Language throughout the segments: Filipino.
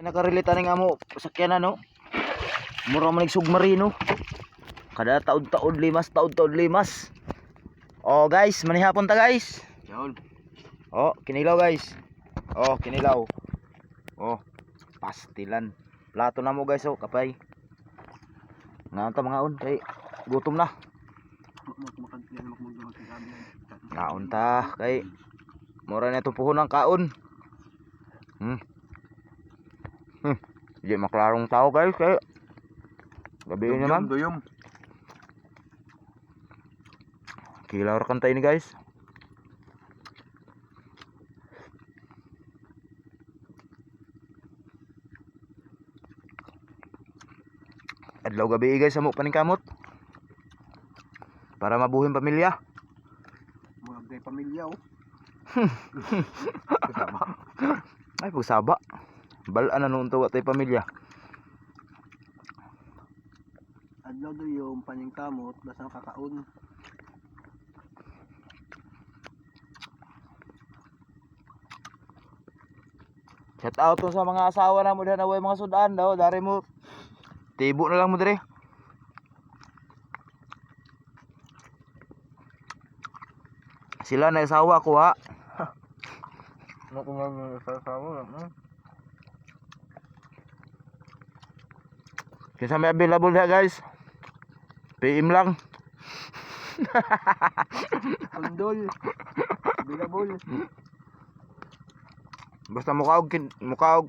nakarelita nga mo sakyanan no. Mura man submarino. Kada taod-taod limas, taod-taod limas. Oh guys, manihapon ta guys. Yan. Oh, kinilaw guys. Oh, kinilaw. Oh, pastilan. Plato na mo guys, oh, kapay. Nga ta mga on, kay gutom na. Ngaon ta, kay mura na itong puhon ng kaon. Hindi maklarong tao guys, kay gabi naman. Duyom. Kilaw ra kantay ni guys. Adlaw gabi guys, amo paningkamot. Para mabuhin pamilya. Mga pamilya oh. Ay pagsaba. Balaan na noon tawa tay pamilya. Adlaw duyom paningkamot basta kakaon. Shout out to sa mga asawa na mo diha na way mga sudan daw, dari mo tibo na lang mo dire. Sila na asawa ko ha. Ano kung ang sasawa na? Kinsa may available diha guys. PM lang. Kondol. Bilabol. Basta mukaog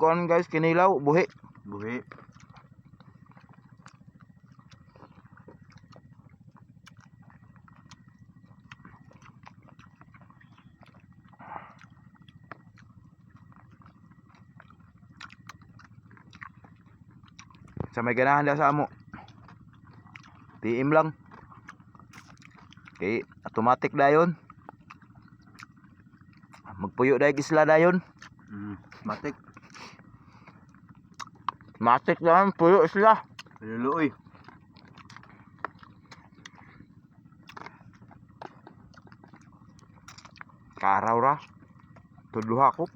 kon guys, kinilaw, buhi. Buhi. Sa may ganahan daw sa amo. PM lang. Okay, automatic dayon. Magpuyo dayon isla dayon. Matik. Matik dayon puyo isla. Luloy. Karaw ra. Tudlo hakop.